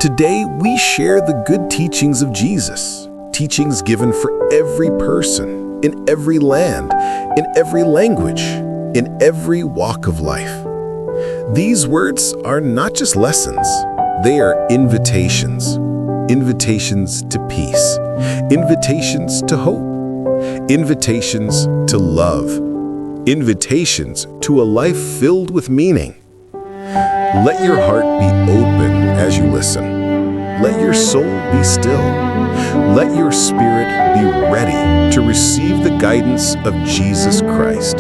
Today, we share the good teachings of Jesus, teachings given for every person, in every land, in every language, in every walk of life. These words are not just lessons, they are invitations. Invitations to peace, invitations to hope, invitations to love, invitations to a life filled with meaning. Let your heart be open as you listen. Let your soul be still. Let your spirit be ready to receive the guidance of Jesus Christ.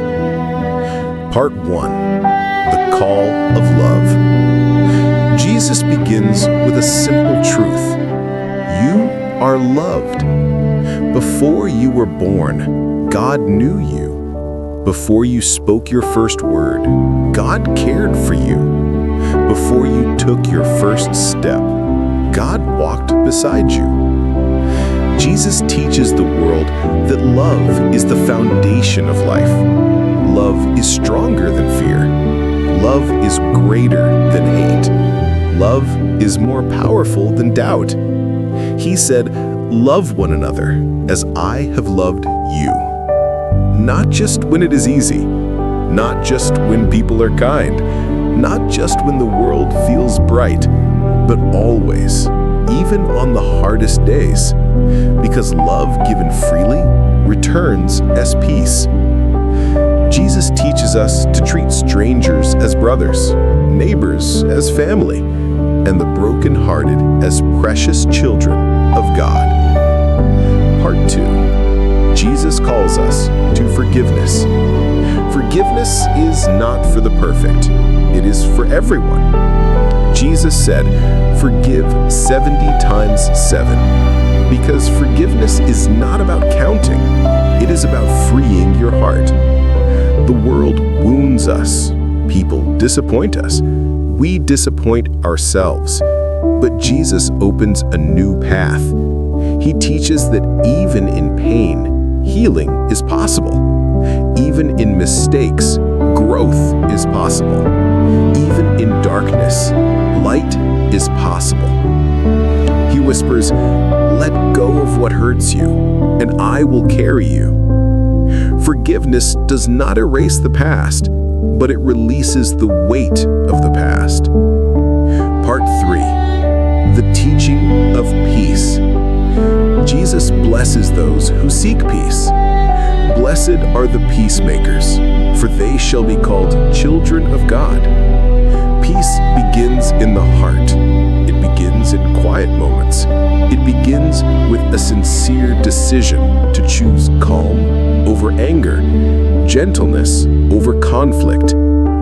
Part 1. The Call of Love. Jesus begins with a simple truth. You are loved. Before you were born, God knew you. Before you spoke your first word, God cared for you. Before you took your first step, God walked beside you. Jesus teaches the world that love is the foundation of life. Love is stronger than fear. Love is greater than hate. Love is more powerful than doubt. He said, "Love one another as I have loved you." Not just when it is easy, not just when people are kind, not just when the world feels bright, but always, even on the hardest days, because love given freely returns as peace. Jesus teaches us to treat strangers as brothers, neighbors as family, and the brokenhearted as precious children of God. Part 2. Jesus calls us to forgiveness. Forgiveness is not for the perfect. It is for everyone. Jesus said, "Forgive 70 times 7, because forgiveness is not about counting. It is about freeing your heart. The world wounds us. People disappoint us. We disappoint ourselves. But Jesus opens a new path. He teaches that even in pain, healing is possible. Even in mistakes, growth is possible. Even in darkness, light is possible. He whispers, "Let go of what hurts you, and I will carry you." Forgiveness does not erase the past, but it releases the weight of the past. Part 3. The teaching of peace. Jesus blesses those who seek peace. Blessed are the peacemakers, for they shall be called children of God. Peace begins in the heart. It begins in quiet moments. It begins with a sincere decision to choose calm over anger, gentleness over conflict,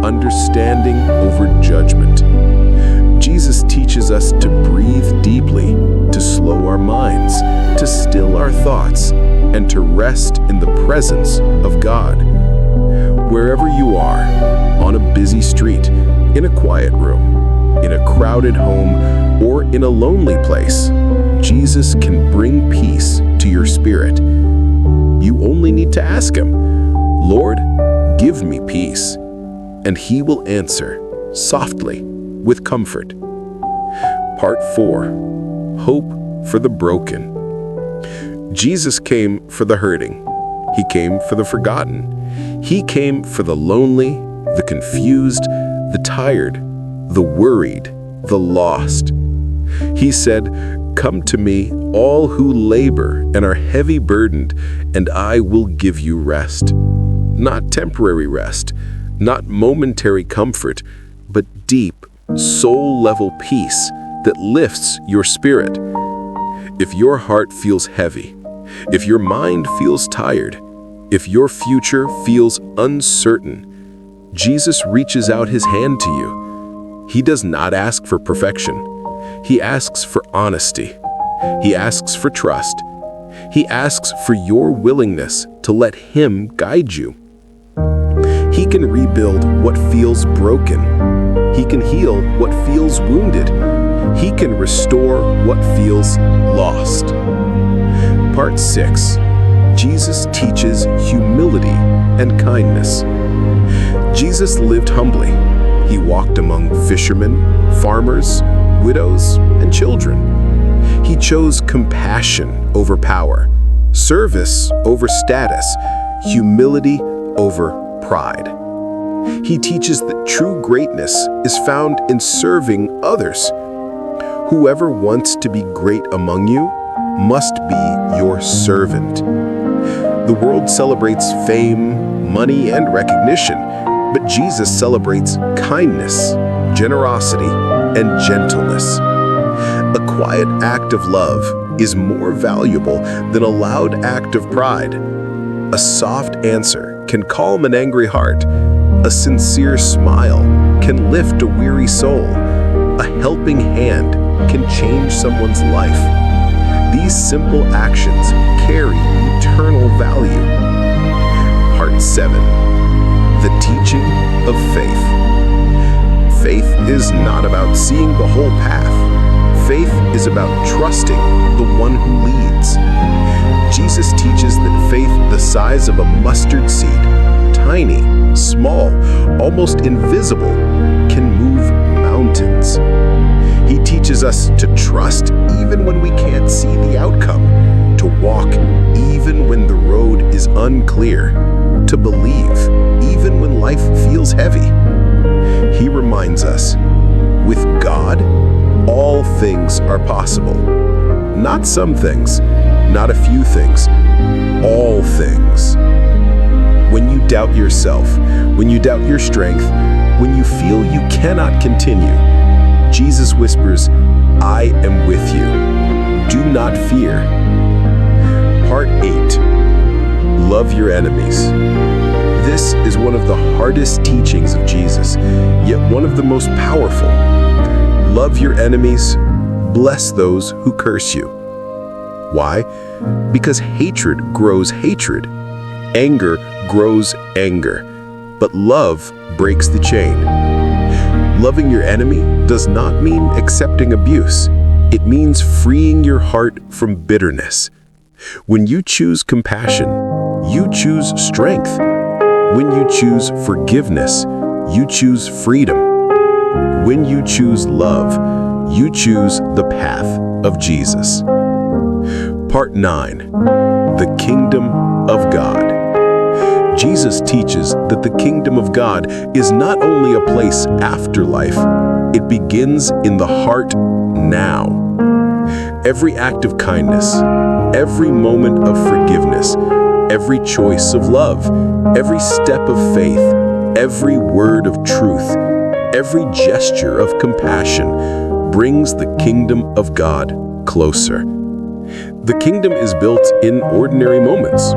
understanding over judgment. Jesus teaches us to breathe deeply, to slow our minds, to still our thoughts, and to rest in the presence of God. Wherever you are, on a busy street, in a quiet room, in a crowded home, or in a lonely place, Jesus can bring peace to your spirit. You only need to ask Him, "Lord, give me peace," and He will answer softly with comfort. Part 4. Hope for the broken. Jesus came for the hurting. He came for the forgotten. He came for the lonely, the confused, the tired, the worried, the lost. He said, "Come to me, all who labor and are heavy burdened, and I will give you rest." Not temporary rest, not momentary comfort, but deep, soul-level peace that lifts your spirit. If your heart feels heavy, if your mind feels tired, if your future feels uncertain, Jesus reaches out His hand to you. He does not ask for perfection. He asks for honesty. He asks for trust. He asks for your willingness to let Him guide you. He can rebuild what feels broken. He can heal what feels wounded. He can restore what feels lost. Part 6. Jesus teaches humility and kindness. Jesus lived humbly. He walked among fishermen, farmers, widows, and children. He chose compassion over power, service over status, humility over pride. He teaches that true greatness is found in serving others. Whoever wants to be great among you must be your servant. The world celebrates fame, money, and recognition, but Jesus celebrates kindness, generosity, and gentleness. A quiet act of love is more valuable than a loud act of pride. A soft answer can calm an angry heart. A sincere smile can lift a weary soul. A helping hand can change someone's life. These simple actions carry eternal value. Part 7. The teaching of faith. Faith is not about seeing the whole path. Faith is about trusting the one who leads. Jesus teaches that faith the size of a mustard seed, tiny, small, almost invisible, can move mountains. He teaches us to trust even when we can't see the outcome, to walk even when the road is unclear, to believe even when life feels heavy. He reminds us, with God, all things are possible. Not some things, not a few things, all things. When you doubt yourself, when you doubt your strength, when you feel you cannot continue, Jesus whispers, I am with you. Do not fear. Part 8. Love your enemies. This is one of the hardest teachings of Jesus, yet one of the most powerful. Love your enemies, bless those who curse you. Why? Because hatred grows hatred. Anger grows anger. But love breaks the chain. Loving your enemy does not mean accepting abuse. It means freeing your heart from bitterness. When you choose compassion, you choose strength. When you choose forgiveness, you choose freedom. When you choose love, you choose the path of Jesus. Part 9. The Kingdom of God. Jesus teaches that the kingdom of God is not only a place after life, it begins in the heart now. Every act of kindness, every moment of forgiveness, every choice of love, every step of faith, every word of truth, every gesture of compassion brings the kingdom of God closer. The kingdom is built in ordinary moments,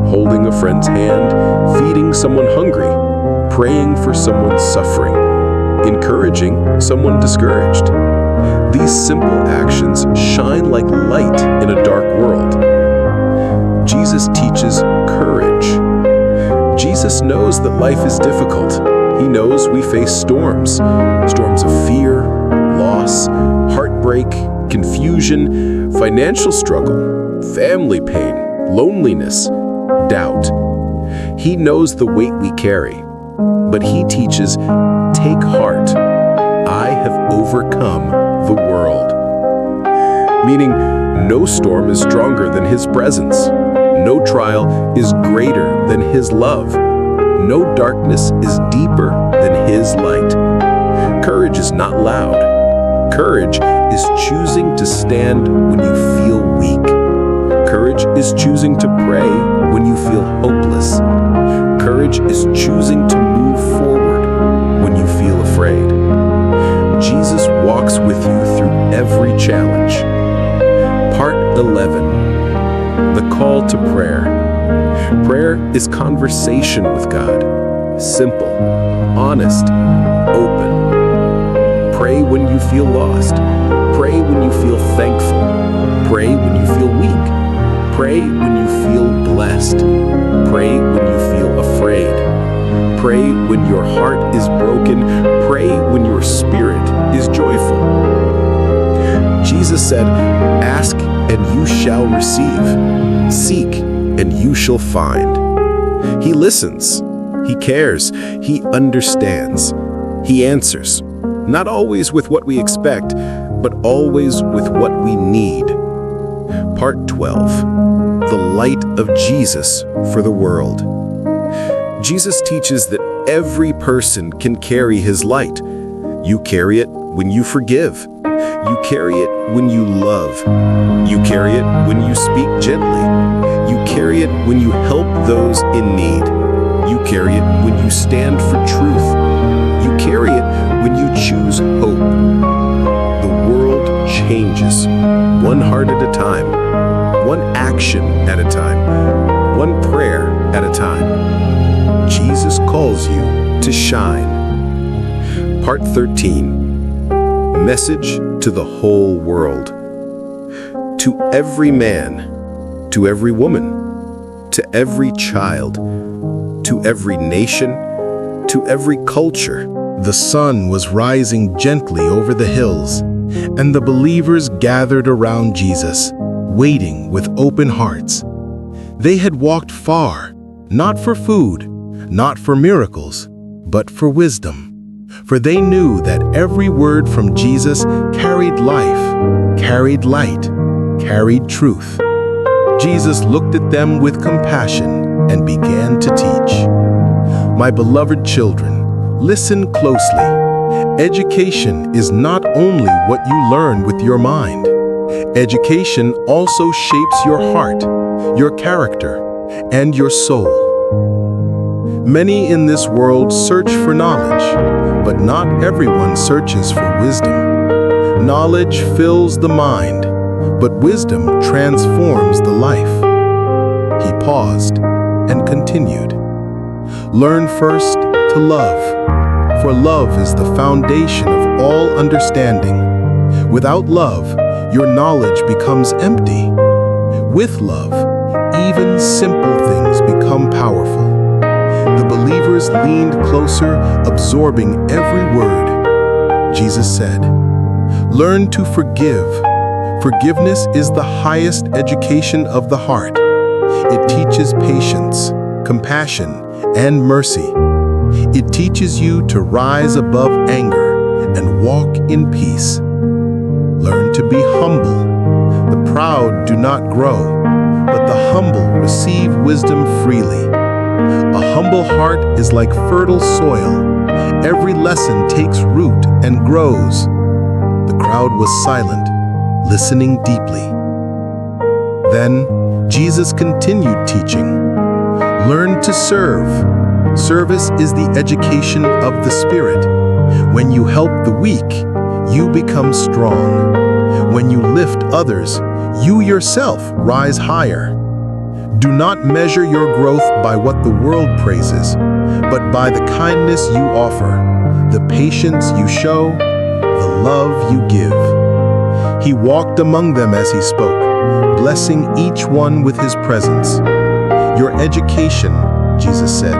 holding a friend's hand, feeding someone hungry, praying for someone suffering, encouraging someone discouraged. These simple actions shine like light in a dark world. Jesus teaches courage. Jesus knows that life is difficult. He knows we face storms of fear, loss, heartbreak, confusion, financial struggle, family pain, loneliness, doubt. He knows the weight we carry, but he teaches, take heart, I have overcome the world. Meaning, no storm is stronger than his presence. No trial is greater than his love. No darkness is deeper than his light. Courage is not loud. Courage is choosing to stand when you feel weak. Courage is choosing to pray when you feel hopeless. Courage is choosing to move forward when you feel afraid. Jesus walks with you through every challenge. Part 11. The call to prayer. Prayer is conversation with God. Simple, honest, open. Pray when you feel lost. Pray when you feel thankful. Pray when you feel weak. Pray when you feel blessed. Pray when you feel afraid. Pray when your heart is broken. Pray when your spirit is joyful. Jesus said, ask and you shall receive. Seek and you shall find. He listens. He cares. He understands. He answers. Not always with what we expect, but always with what we need. Part 12. The Light of Jesus for the World. Jesus teaches that every person can carry his light. You carry it when you forgive. You carry it when you love. You carry it when you speak gently. You carry it when you help those in need. You carry it when you stand for truth. You carry it when you choose hope. The world changes, one heart at a time, one action at a time, one prayer at a time. Jesus calls you to shine. Part 13. Message to the whole world. To every man, to every woman, to every child, to every nation, to every culture. The sun was rising gently over the hills, and the believers gathered around Jesus, waiting with open hearts. They had walked far, not for food, not for miracles, but for wisdom. For they knew that every word from Jesus carried life, carried light, carried truth. Jesus looked at them with compassion and began to teach. My beloved children, listen closely. Education is not only what you learn with your mind. Education also shapes your heart, your character, and your soul. Many in this world search for knowledge, but not everyone searches for wisdom. Knowledge fills the mind, but wisdom transforms the life. He paused and continued. Learn first to love, for love is the foundation of all understanding. Without love, your knowledge becomes empty. With love, even simple things become powerful. The believers leaned closer, absorbing every word. Jesus said, "Learn to forgive. Forgiveness is the highest education of the heart. It teaches patience, compassion, and mercy. It teaches you to rise above anger and walk in peace. Learn to be humble. The proud do not grow, but the humble receive wisdom freely. A humble heart is like fertile soil. Every lesson takes root and grows." The crowd was silent, listening deeply. Then Jesus continued teaching. Learn to serve. Service is the education of the Spirit. When you help the weak, you become strong. When you lift others, you yourself rise higher. Do not measure your growth by what the world praises, but by the kindness you offer, the patience you show, the love you give. He walked among them as he spoke, blessing each one with his presence. Your education, Jesus said,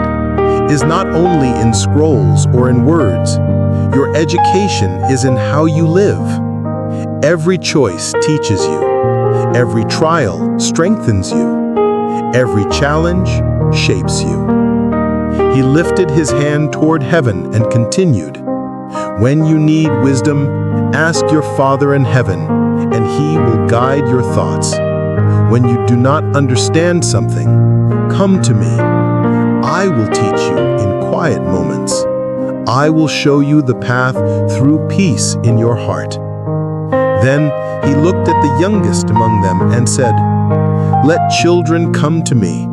is not only in scrolls or in words. Your education is in how you live. Every choice teaches you. Every trial strengthens you. Every challenge shapes you. He lifted his hand toward heaven and continued. When you need wisdom, ask your Father in heaven, and he will guide your thoughts. When you do not understand something, come to me. I will teach you in quiet moments. I will show you the path through peace in your heart. Then he looked at the youngest among them and said, "Let children come to me,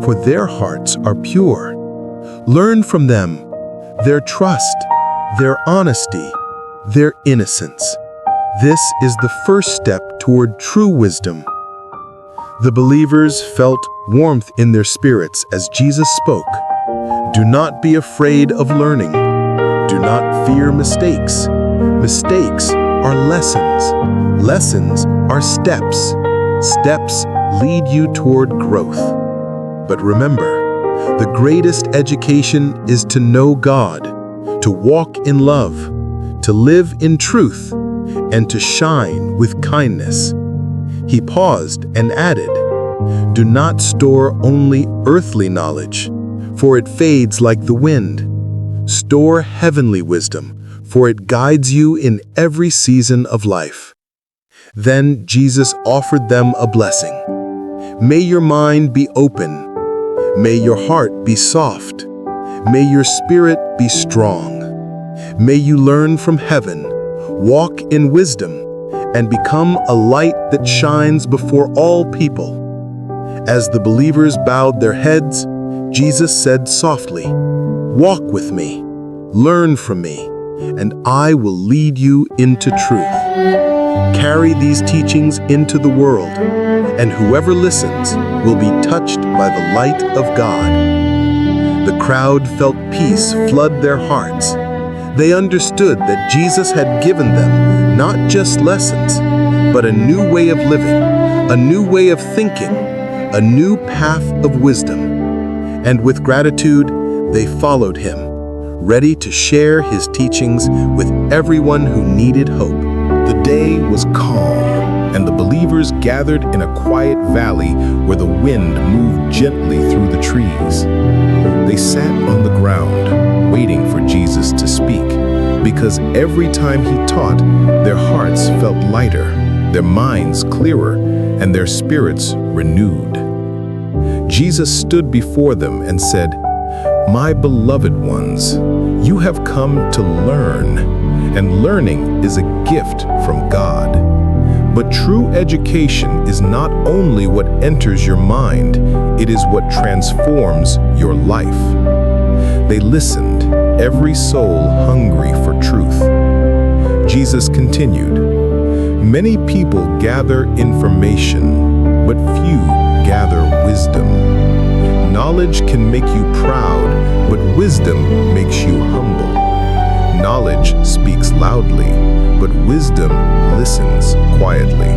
for their hearts are pure. Learn from them their trust, their honesty, their innocence. This is the first step toward true wisdom." The believers felt warmth in their spirits as Jesus spoke. Do not be afraid of learning. Do not fear mistakes. Mistakes are lessons. Lessons are steps. Steps lead you toward growth. But remember, the greatest education is to know God, to walk in love, to live in truth, and to shine with kindness. He paused and added, "Do not store only earthly knowledge, for it fades like the wind. Store heavenly wisdom, for it guides you in every season of life." Then Jesus offered them a blessing. "May your mind be open. May your heart be soft. May your spirit be strong. May you learn from heaven, walk in wisdom, and become a light that shines before all people." As the believers bowed their heads, Jesus said softly, "Walk with me, learn from me, and I will lead you into truth." Carry these teachings into the world, and whoever listens will be touched by the light of God. The crowd felt peace flood their hearts. They understood that Jesus had given them not just lessons, but a new way of living, a new way of thinking, a new path of wisdom. And with gratitude, they followed him, ready to share his teachings with everyone who needed hope. The day was calm, and the believers gathered in a quiet valley where the wind moved gently through the trees. They sat on the ground, waiting for Jesus to speak, because every time he taught, their hearts felt lighter, their minds clearer, and their spirits renewed. Jesus stood before them and said, "My beloved ones, you have come to learn, and learning is a gift from God. But true education is not only what enters your mind, it is what transforms your life." They listened, every soul hungry for truth. Jesus continued, "Many people gather information, but few gather wisdom. Knowledge can make you proud, but wisdom makes you humble. Knowledge speaks loudly, but wisdom listens quietly."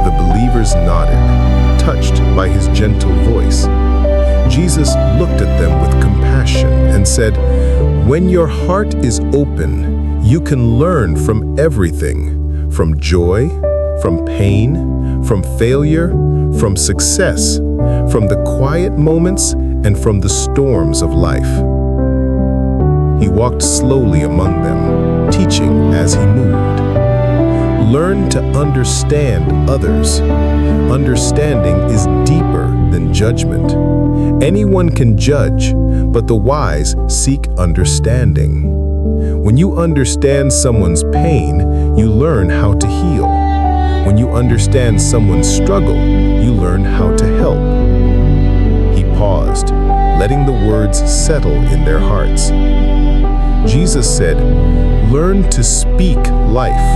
The believers nodded, touched by his gentle voice. Jesus looked at them with compassion and said, "When your heart is open, you can learn from everything, from joy, from pain, from failure, from success, from the quiet moments, and from the storms of life." He walked slowly among them, teaching as he moved. Learn to understand others. Understanding is deeper than judgment. Anyone can judge, but the wise seek understanding. When you understand someone's pain, you learn how to heal. When you understand someone's struggle, you learn how to help. He paused, letting the words settle in their hearts. Jesus said, "Learn to speak life.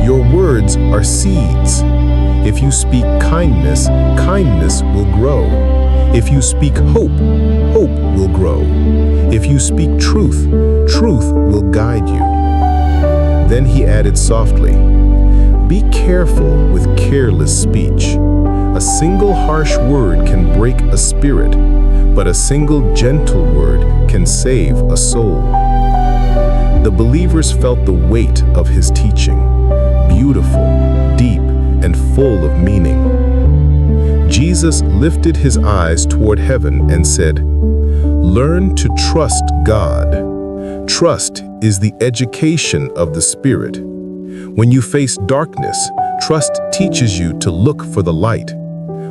Your words are seeds. If you speak kindness, kindness will grow. If you speak hope, hope will grow. If you speak truth, truth will guide you." Then he added softly, "Be careful with careless speech. A single harsh word can break a spirit, but a single gentle word can save a soul." The believers felt the weight of his teaching, beautiful, deep, and full of meaning. Jesus lifted his eyes toward heaven and said, "Learn to trust God. Trust is the education of the Spirit. When you face darkness, trust teaches you to look for the light.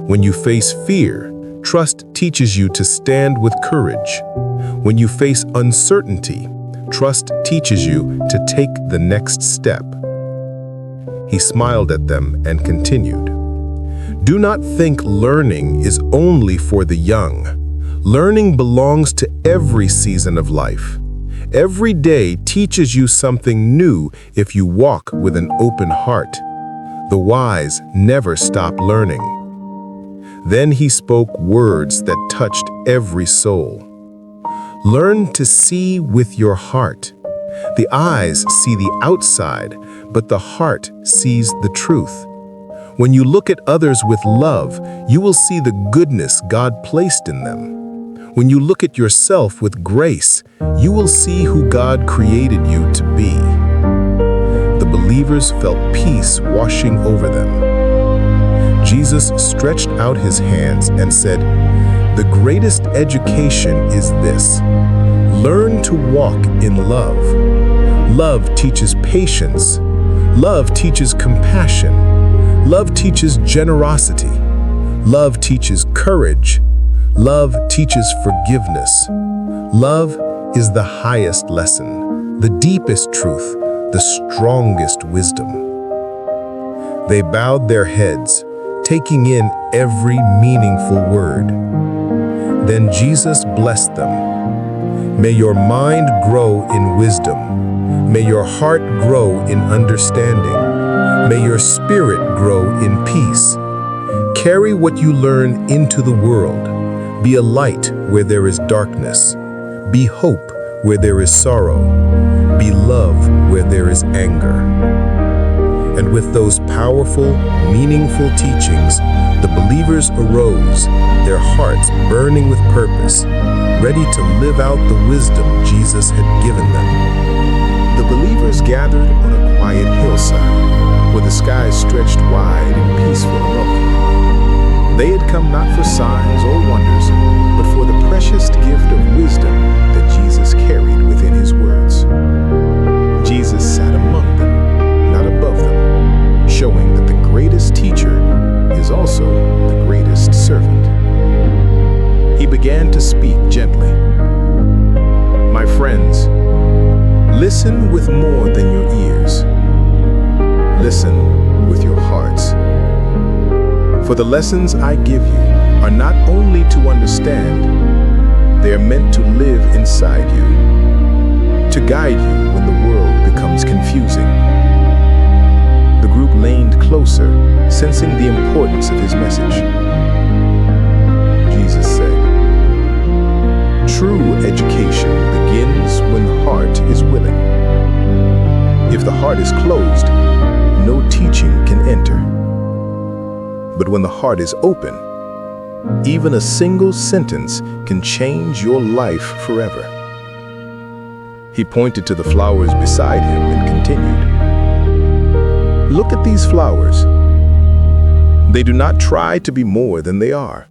When you face fear, trust teaches you to stand with courage. When you face uncertainty, trust teaches you to take the next step." He smiled at them and continued, "Do not think learning is only for the young. Learning belongs to every season of life. Every day teaches you something new if you walk with an open heart. The wise never stop learning." Then he spoke words that touched every soul. "Learn to see with your heart. The eyes see the outside, but the heart sees the truth. When you look at others with love, you will see the goodness God placed in them. When you look at yourself with grace, you will see who God created you to be." The believers felt peace washing over them. Jesus stretched out his hands and said, "The greatest education is this: learn to walk in love. Love teaches patience. Love teaches compassion. Love teaches generosity. Love teaches courage. Love teaches forgiveness. Love is the highest lesson, the deepest truth, the strongest wisdom. They bowed their heads, taking in every meaningful word. Then Jesus blessed them. May your mind grow in wisdom. May your heart grow in understanding. May your spirit grow in peace. Carry what you learn into the world. Be a light where there is darkness. Be hope where there is sorrow. Be love where there is anger. And with those powerful, meaningful teachings, the believers arose, their hearts burning with purpose, ready to live out the wisdom Jesus had given them. The believers gathered on a quiet hillside, where the skies stretched wide and peaceful above them. They had come not for signs or wonders, but for the precious gift of wisdom that Jesus carried within his words. Jesus sat among them, not above them, showing that the greatest teacher is also the greatest servant. He began to speak gently. My friends, listen with more than your ears. Listen with your hearts. For the lessons I give you are not only to understand, they are meant to live inside you, to guide you when the world becomes confusing. The group leaned closer, sensing the importance of his message. Jesus said, "True education begins when the heart is willing. If the heart is closed, no teaching can enter. But when the heart is open, even a single sentence can change your life forever." He pointed to the flowers beside him and continued, "Look at these flowers. They do not try to be more than they are.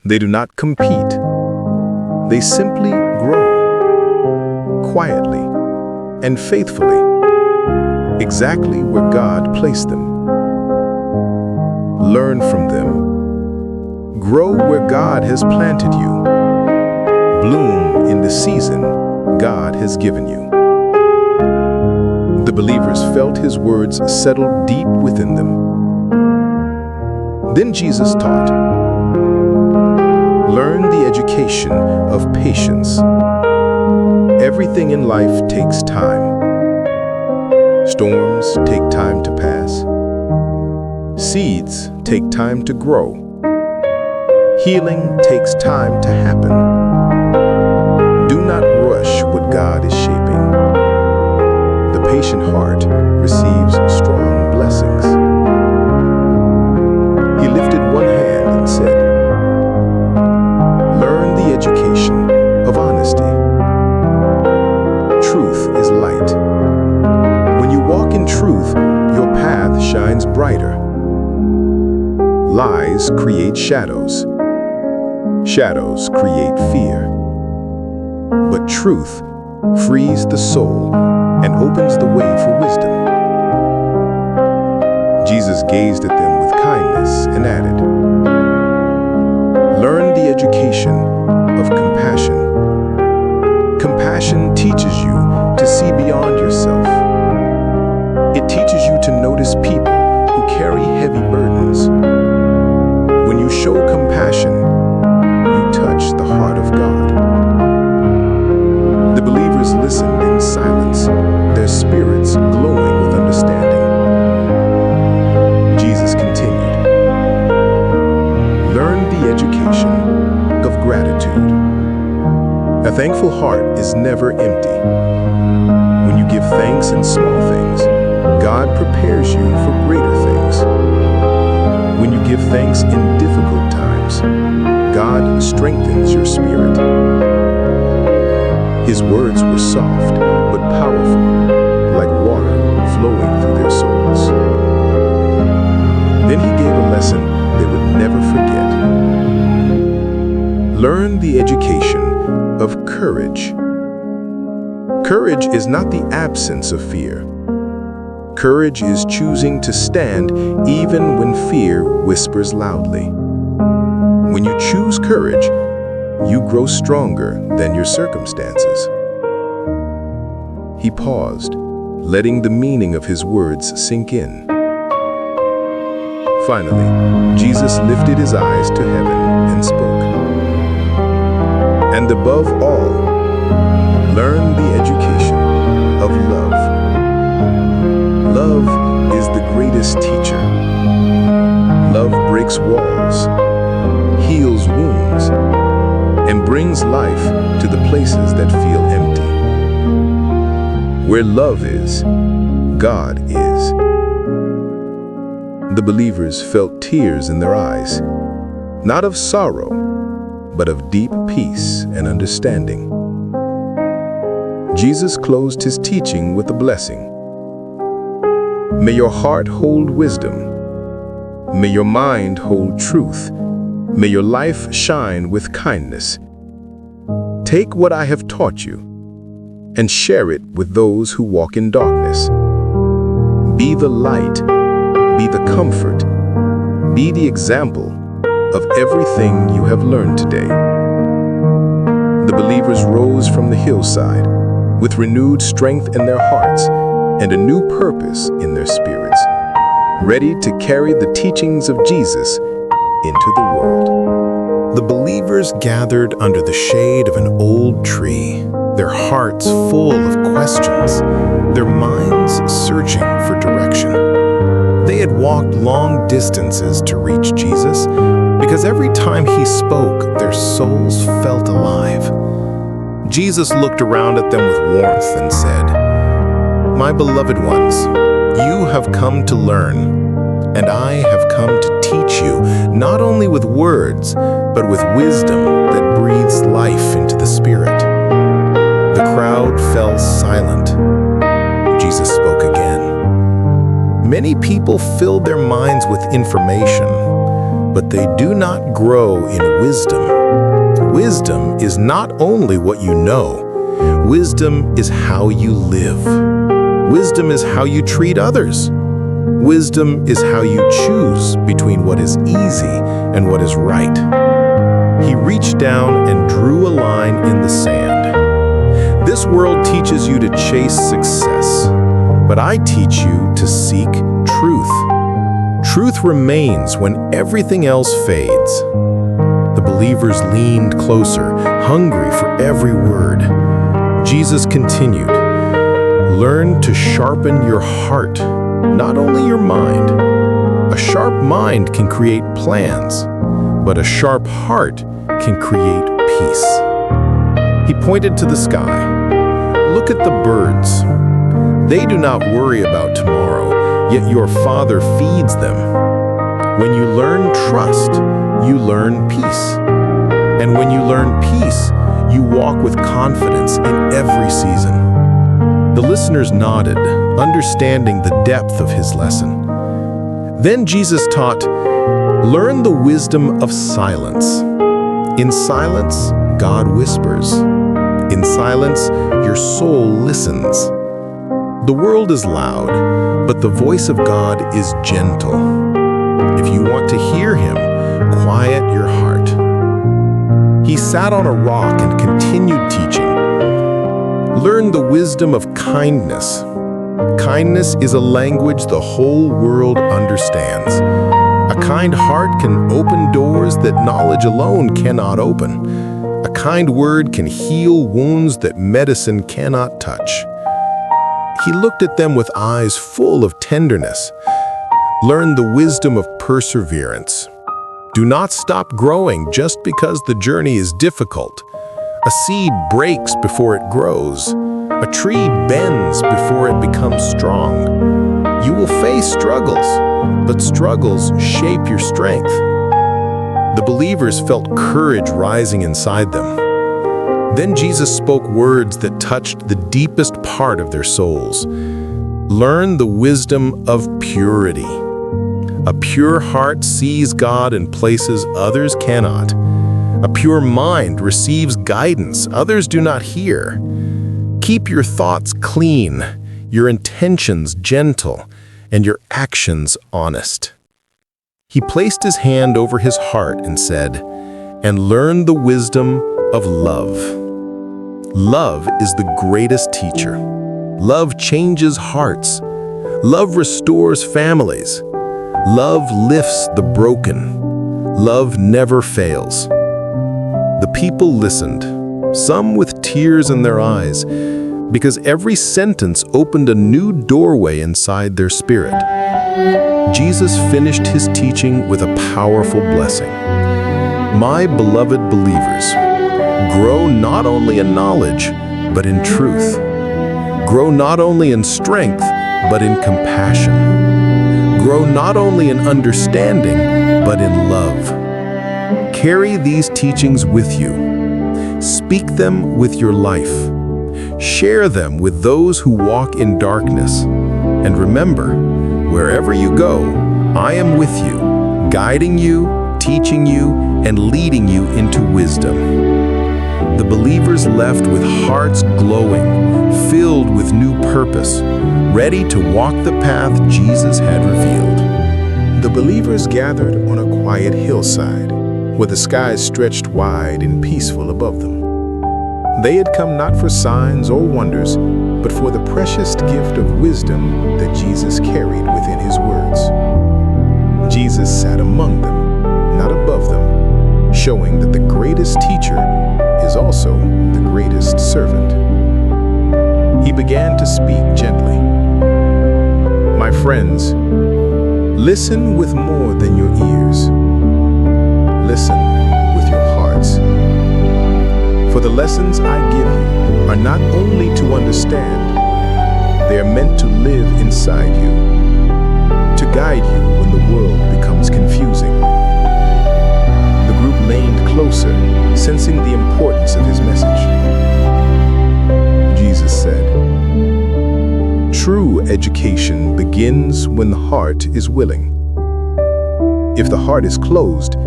They do not compete. They simply grow, quietly and faithfully, exactly where God placed them. Learn from them. Grow where God has planted you. Bloom in the season God has given you." The believers felt his words settle deep within them. Then Jesus taught, "Learn the education of patience. Everything in life takes time. Storms take time to pass. Seeds take time to grow. Healing takes time to happen. Do not rush what God is shaping. The patient heart receives strong blessings." He lifted one hand and said, "Learn the education of honesty. Truth is light. When you walk in truth, your path shines brighter. Lies create shadows. Shadows create fear. But truth frees the soul and opens the way for wisdom." Jesus gazed at them with kindness and added, "Learn the education of compassion. Compassion teaches you to see beyond yourself. It teaches you to notice people who carry heavy burdens. When you show compassion, you touch the heart of God." The believers listened in silence, their spirits glowing with understanding. Jesus continued, "Learn the education of gratitude. A thankful heart is never empty. When you give thanks in small things, God prepares you for greater things. When you give thanks in difficult times, God strengthens your spirit." His words were soft but powerful, like water flowing through their souls. Then he gave a lesson they would never forget. "Learn the education of courage. Courage is not the absence of fear. Courage is choosing to stand even when fear whispers loudly. When you choose courage, you grow stronger than your circumstances. He paused, letting the meaning of his words sink in. Finally, Jesus lifted his eyes to heaven and spoke. And above all, learn the education of love. Love is the greatest teacher. Love breaks walls, heals wounds, and brings life to the places that feel empty. Where love is, God is. The believers felt tears in their eyes, not of sorrow, but of deep peace and understanding. Jesus closed his teaching with a blessing. May your heart hold wisdom. May your mind hold truth. May your life shine with kindness. Take what I have taught you and share it with those who walk in darkness. Be the light, be the comfort, be the example of everything you have learned today. The believers rose from the hillside with renewed strength in their hearts and a new purpose in their spirits, ready to carry the teachings of Jesus into the world. The believers gathered under the shade of an old tree, their hearts full of questions, their minds searching for direction. They had walked long distances to reach Jesus because every time he spoke, their souls felt alive. Jesus looked around at them with warmth and said, "My beloved ones, you have come to learn, and I have come to teach you, not only with words, but with wisdom that breathes life into the Spirit." The crowd fell silent. Jesus spoke again. Many people fill their minds with information, but they do not grow in wisdom. Wisdom is not only what you know, wisdom is how you live. Wisdom is how you treat others. Wisdom is how you choose between what is easy and what is right. He reached down and drew a line in the sand. This world teaches you to chase success, but I teach you to seek truth. Truth remains when everything else fades. The believers leaned closer, hungry for every word. Jesus continued, "Learn to sharpen your heart, not only your mind. A sharp mind can create plans, but a sharp heart can create peace." He pointed to the sky. "Look at the birds. They do not worry about tomorrow, yet your Father feeds them. When you learn trust, you learn peace. And when you learn peace, you walk with confidence in every season." The listeners nodded, understanding the depth of his lesson. Then Jesus taught, "Learn the wisdom of silence. In silence, God whispers. In silence, your soul listens. The world is loud, but the voice of God is gentle. If you want to hear him, quiet your heart." He sat on a rock and continued teaching. "Learn the wisdom of kindness. Kindness is a language the whole world understands. A kind heart can open doors that knowledge alone cannot open. A kind word can heal wounds that medicine cannot touch." He looked at them with eyes full of tenderness. "Learn the wisdom of perseverance. Do not stop growing just because the journey is difficult. A seed breaks before it grows. A tree bends before it becomes strong. You will face struggles, but struggles shape your strength." The believers felt courage rising inside them. Then Jesus spoke words that touched the deepest part of their souls. "Learn the wisdom of purity. A pure heart sees God in places others cannot. A pure mind receives guidance others do not hear. Keep your thoughts clean, your intentions gentle, and your actions honest." He placed his hand over his heart and said, "And learn the wisdom of love." Love is the greatest teacher. Love changes hearts. Love restores families. Love lifts the broken. Love never fails. The people listened, some with tears in their eyes, because every sentence opened a new doorway inside their spirit. Jesus finished his teaching with a powerful blessing. "My beloved believers, grow not only in knowledge, but in truth. Grow not only in strength, but in compassion. Grow not only in understanding, but in love. Carry these teachings with you. Speak them with your life. Share them with those who walk in darkness. And remember, wherever you go, I am with you, guiding you, teaching you, and leading you into wisdom." The believers left with hearts glowing, filled with new purpose, ready to walk the path Jesus had revealed. The believers gathered on a quiet hillside, where the skies stretched wide and peaceful above them. They had come not for signs or wonders, but for the precious gift of wisdom that Jesus carried within his words. Jesus sat among them, not above them, showing that the greatest teacher is also the greatest servant. He began to speak gently. "My friends, listen with more than your ears. Listen with your hearts. For the lessons I give you are not only to understand, they are meant to live inside you, to guide you when the world becomes confusing." The group leaned closer, sensing the importance of his message. Jesus said, "True education begins when the heart is willing. If the heart is closed,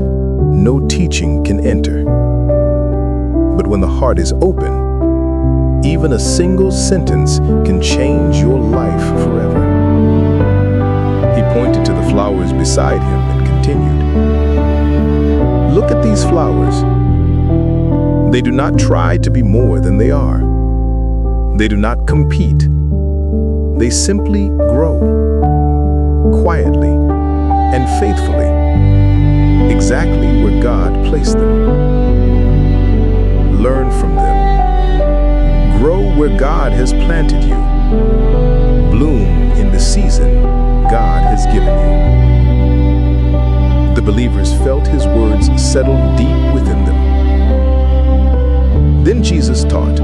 no teaching can enter. But when the heart is open, even a single sentence can change your life forever." He pointed to the flowers beside him and continued, "Look at these flowers. They do not try to be more than they are. They do not compete. They simply grow, quietly and faithfully, exactly where God placed them. Learn from them. Grow where God has planted you. Bloom in the season God has given you." The believers felt his words settle deep within them. Then Jesus taught,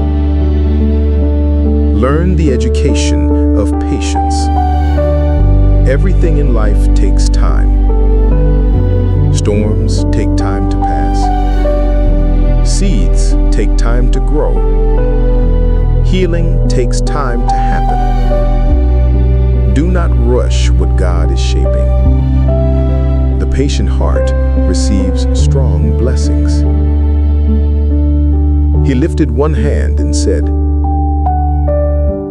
"Learn the education of patience. Everything in life takes time. Storms take time to pass. Seeds take time to grow. Healing takes time to happen. Do not rush what God is shaping. The patient heart receives strong blessings." He lifted one hand and said,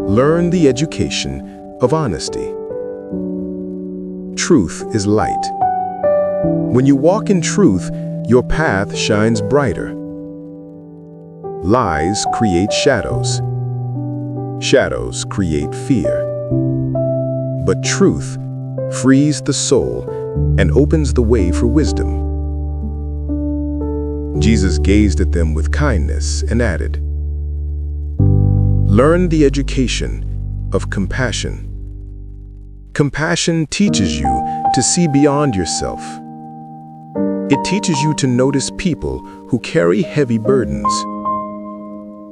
"Learn the education of honesty. Truth is light. When you walk in truth, your path shines brighter. Lies create shadows. Shadows create fear. But truth frees the soul and opens the way for wisdom." Jesus gazed at them with kindness and added, "Learn the education of compassion. Compassion teaches you to see beyond yourself. It teaches you to notice people who carry heavy burdens.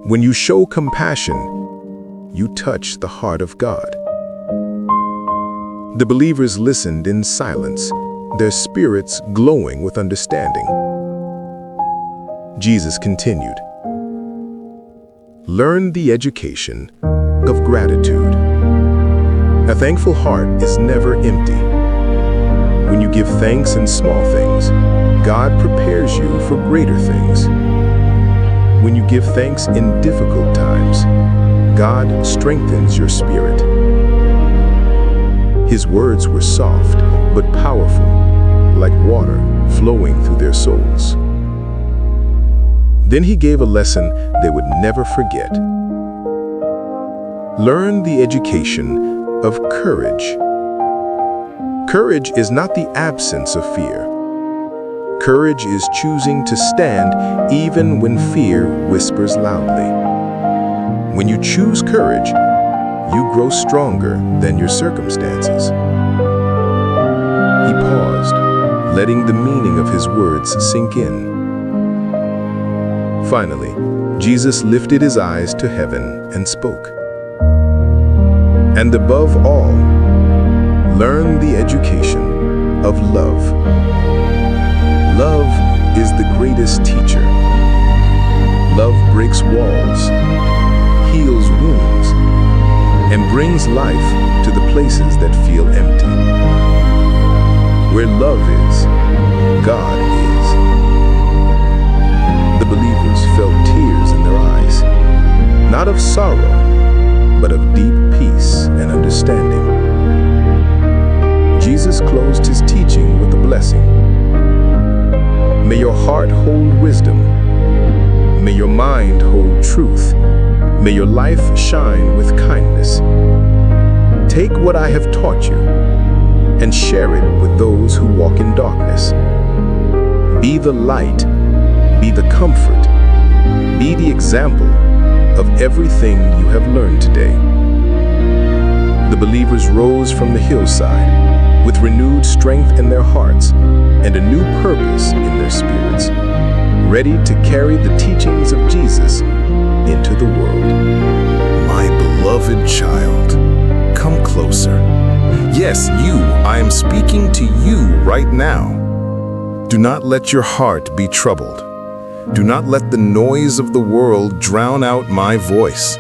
When you show compassion, you touch the heart of God." The believers listened in silence, their spirits glowing with understanding. Jesus continued, "Learn the education of gratitude. A thankful heart is never empty. When you give thanks in small things, God prepares you for greater things. When you give thanks in difficult times, God strengthens your spirit. His words were soft but powerful, like water flowing through their souls. Then he gave a lesson they would never forget. Learn the education of courage. Courage is not the absence of fear. Courage is choosing to stand even when fear whispers loudly. When you choose courage, you grow stronger than your circumstances. He paused, letting the meaning of his words sink in. Finally, Jesus lifted his eyes to heaven and spoke. And above all, learn the education of love. Love is the greatest teacher. Love breaks walls, heals wounds, and brings life to the places that feel empty. Where love is, God is. The believers felt tears in their eyes, not of sorrow, but of deep peace and understanding. Jesus closed his teaching with a blessing. May your heart hold wisdom. May your mind hold truth. May your life shine with kindness. Take what I have taught you and share it with those who walk in darkness. Be the light, be the comfort, be the example of everything you have learned today. The believers rose from the hillside with renewed strength in their hearts and a new purpose in their spirits, ready to carry the teachings of Jesus into the world. My beloved child, come closer. Yes, you, I am speaking to you right now. Do not let your heart be troubled. Do not let the noise of the world drown out my voice.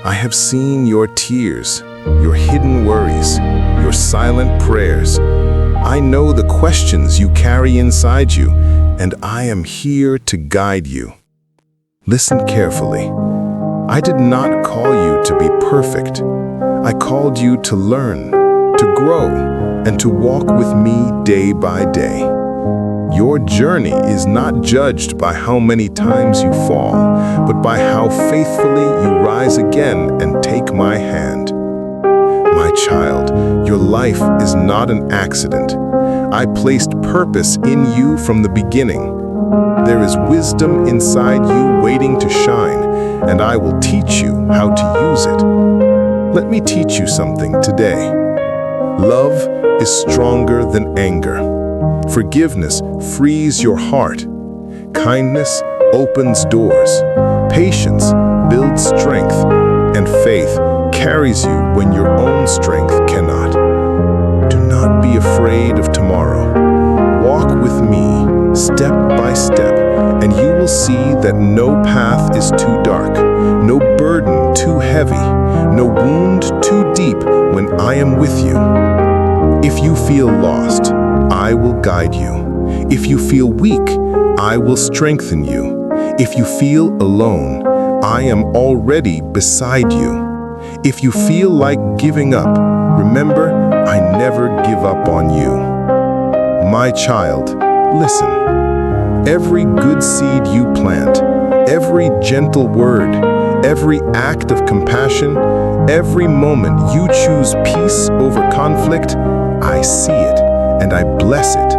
I have seen your tears, your hidden worries, your silent prayers. I know the questions you carry inside you, and I am here to guide you. Listen carefully. I did not call you to be perfect. I called you to learn, to grow, and to walk with me day by day. Your journey is not judged by how many times you fall, but by how faithfully you rise again and take my hand. My child, your life is not an accident. I placed purpose in you from the beginning. There is wisdom inside you waiting to shine, and I will teach you how to use it. Let me teach you something today. Love is stronger than anger. Forgiveness frees your heart. Kindness opens doors. Patience builds strength. And faith carries you when your own strength cannot. Do not be afraid of tomorrow. Walk with me, step by step, and you will see that no path is too dark, no burden too heavy, no wound too deep when I am with you. If you feel lost, I will guide you. If you feel weak, I will strengthen you. If you feel alone, I am already beside you. If you feel like giving up, remember, I never give up on you. My child, listen. Every good seed you plant, every gentle word, every act of compassion, every moment you choose peace over conflict, I see it and I bless it.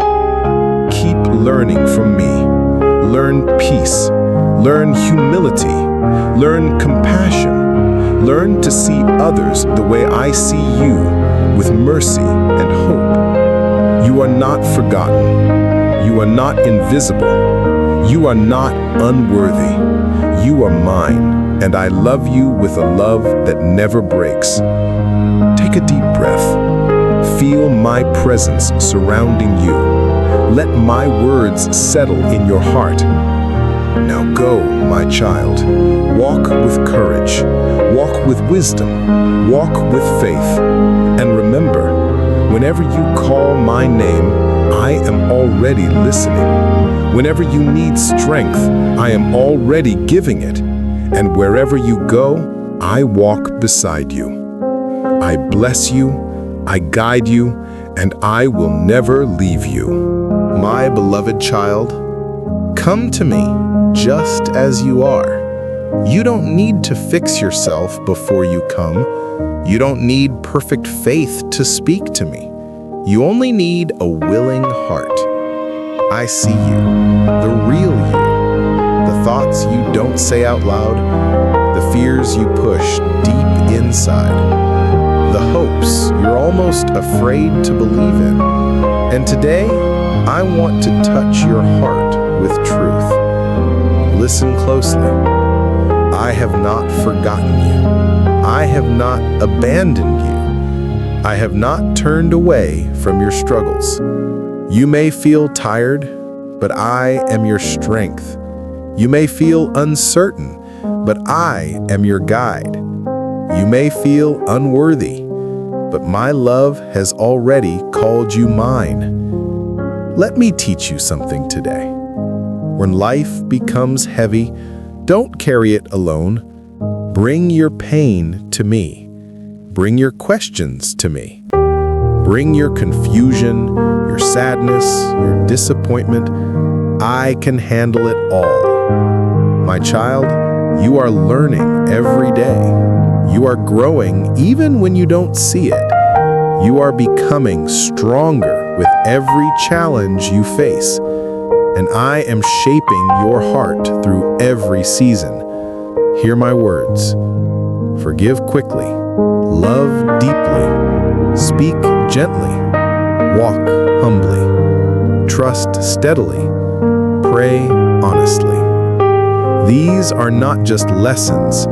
Keep learning from me. Learn peace. Learn humility. Learn compassion. Learn to see others the way I see you, with mercy and hope. You are not forgotten. You are not invisible. You are not unworthy. You are mine, and I love you with a love that never breaks. Take a deep breath. Feel my presence surrounding you. Let my words settle in your heart. Now go, my child. Walk with courage. Walk with wisdom. Walk with faith. And remember, whenever you call my name, I am already listening. Whenever you need strength, I am already giving it. And wherever you go, I walk beside you. I bless you, I guide you, and I will never leave you. My beloved child, come to me just as you are. You don't need to fix yourself before you come. You don't need perfect faith to speak to me. You only need a willing heart. I see you, the real you, the thoughts you don't say out loud, the fears you push deep inside, the hopes you're almost afraid to believe in. And today, I want to touch your heart with truth. Listen closely. I have not forgotten you. I have not abandoned you. I have not turned away from your struggles. You may feel tired, but I am your strength. You may feel uncertain, but I am your guide. You may feel unworthy, but my love has already called you mine. Let me teach you something today. When life becomes heavy, don't carry it alone. Bring your pain to me. Bring your questions to me. Bring your confusion, your sadness, your disappointment. I can handle it all. My child, you are learning every day. You are growing even when you don't see it. You are becoming stronger with every challenge you face. And I am shaping your heart through every season. Hear my words. Forgive quickly. Love deeply. Speak gently. Walk humbly. Trust steadily. Pray honestly. These are not just lessons.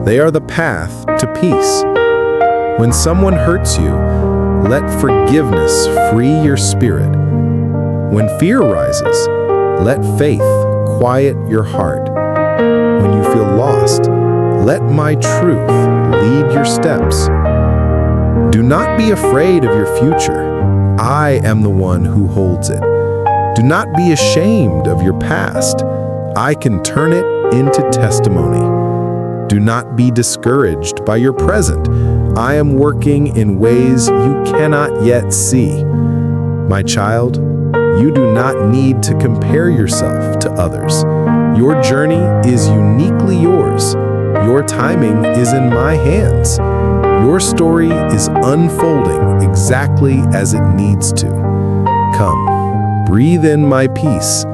They are the path to peace. When someone hurts you, let forgiveness free your spirit. When fear rises, let faith quiet your heart. When you feel lost, let my truth lead your steps. Do not be afraid of your future. I am the one who holds it. Do not be ashamed of your past. I can turn it into testimony. Do not be discouraged by your present. I am working in ways you cannot yet see. My child, you do not need to compare yourself to others. Your journey is uniquely yours. Your timing is in my hands. Your story is unfolding exactly as it needs to. Come, breathe in my peace.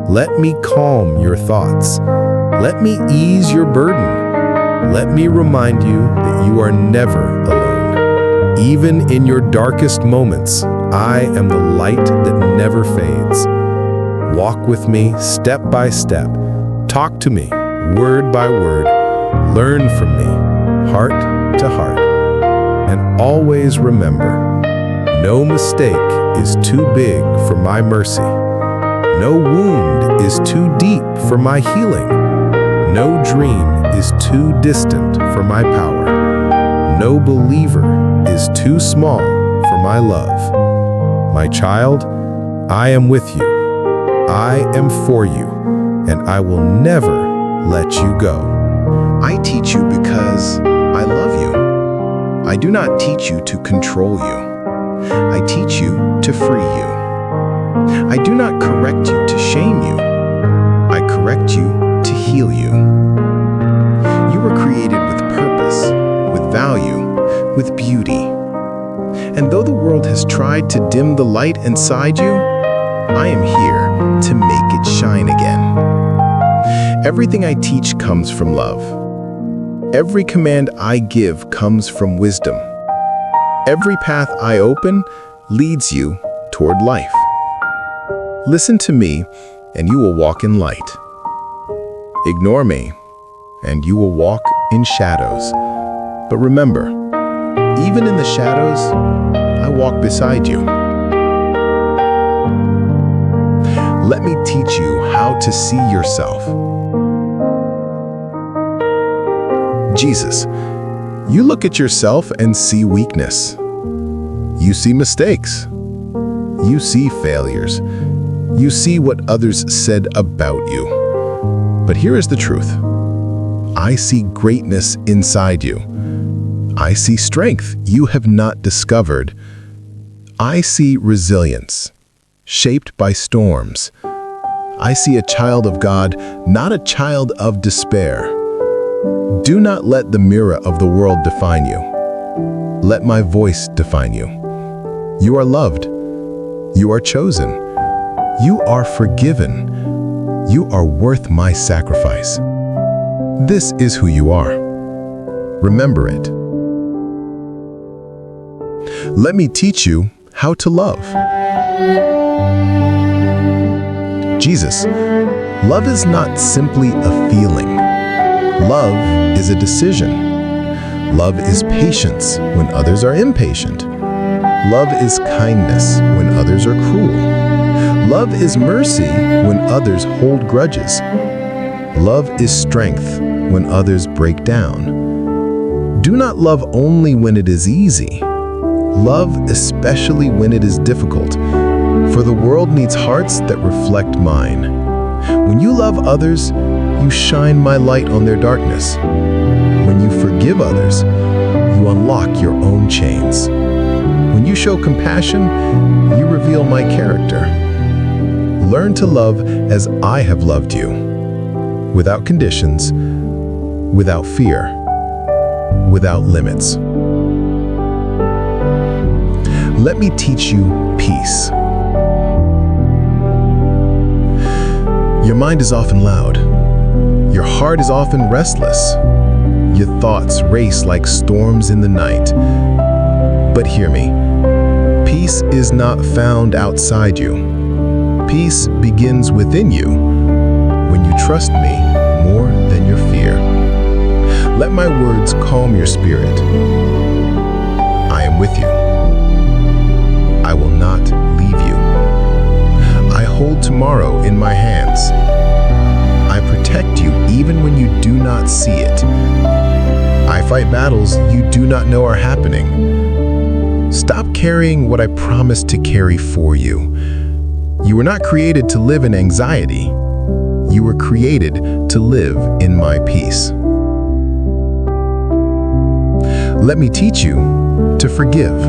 Let me calm your thoughts. Let me ease your burden. Let me remind you that you are never alone. Even in your darkest moments, I am the light that never fades. Walk with me step by step. Talk to me word by word. Learn from me heart to heart. And always remember, no mistake is too big for my mercy. No wound is too deep for my healing. No dream is too distant for my power. No believer is too small for my love. My child, I am with you. I am for you, and I will never let you go. I teach you because I love you. I do not teach you to control you. I teach you to free you. I do not correct you to shame you. I correct you to heal you. You were created with purpose, with value, with beauty. And though the world has tried to dim the light inside you, I am here to make it shine again. Everything I teach comes from love. Every command I give comes from wisdom. Every path I open leads you toward life. Listen to me, and you will walk in light. Ignore me, and you will walk in shadows. But remember, even in the shadows, I walk beside you. Let me teach you how to see yourself. Jesus, you look at yourself and see weakness. You see mistakes. You see failures. You see what others said about you. But here is the truth. I see greatness inside you. I see strength you have not discovered. I see resilience, shaped by storms. I see a child of God, not a child of despair. Do not let the mirror of the world define you. Let my voice define you. You are loved. You are chosen. You are forgiven. You are worth my sacrifice. This is who you are. Remember it. Let me teach you how to love. Jesus, love is not simply a feeling. Love is a decision. Love is patience when others are impatient. Love is kindness when others are cruel. Love is mercy when others hold grudges. Love is strength when others break down. Do not love only when it is easy. Love especially when it is difficult, for the world needs hearts that reflect mine. When you love others, you shine my light on their darkness. When you forgive others, you unlock your own chains. When you show compassion, you reveal my character. Learn to love as I have loved you, without conditions, without fear, without limits. Let me teach you peace. Your mind is often loud. Your heart is often restless. Your thoughts race like storms in the night. But hear me, peace is not found outside you. Peace begins within you when you trust me more than your fear. Let my words calm your spirit. I am with you. I will not leave you. I hold tomorrow in my hands. I protect you even when you do not see it. I fight battles you do not know are happening. Stop carrying what I promised to carry for you. You were not created to live in anxiety. You were created to live in my peace. Let me teach you to forgive.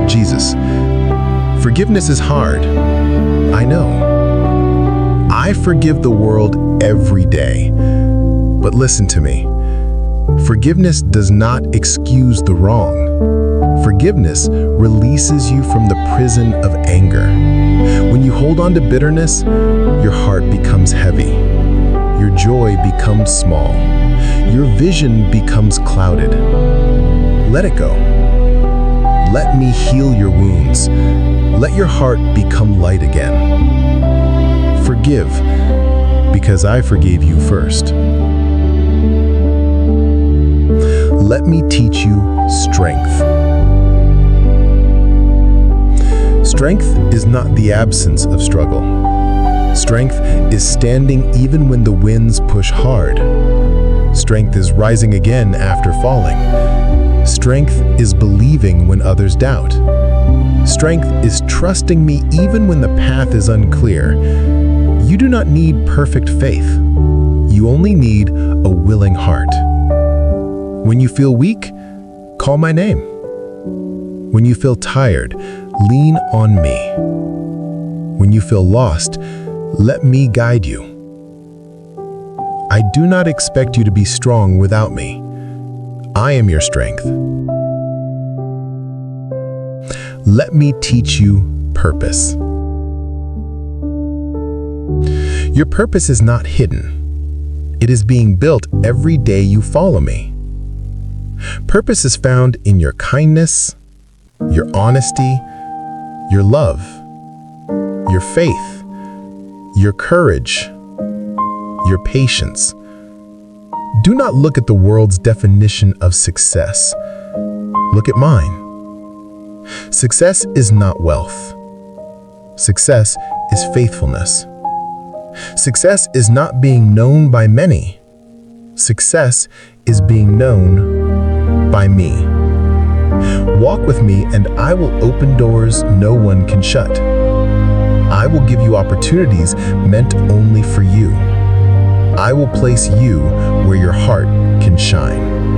Jesus, forgiveness is hard. I know. I forgive the world every day. But listen to me. Forgiveness does not excuse the wrong. Forgiveness releases you from the prison of anger. When you hold on to bitterness, your heart becomes heavy. Your joy becomes small. Your vision becomes clouded. Let it go. Let me heal your wounds. Let your heart become light again. Forgive, because I forgave you first. Let me teach you strength. Strength is not the absence of struggle. Strength is standing even when the winds push hard. Strength is rising again after falling. Strength is believing when others doubt. Strength is trusting me even when the path is unclear. You do not need perfect faith. You only need a willing heart. When you feel weak, call my name. When you feel tired, lean on me. When you feel lost, let me guide you. I do not expect you to be strong without me. I am your strength. Let me teach you purpose. Your purpose is not hidden. It is being built every day you follow me. Purpose is found in your kindness, your honesty, your love, your faith, your courage, your patience. Do not look at the world's definition of success. Look at mine. Success is not wealth. Success is faithfulness. Success is not being known by many. Success is being known by me. Walk with me and I will open doors no one can shut. I will give you opportunities meant only for you. I will place you where your heart can shine.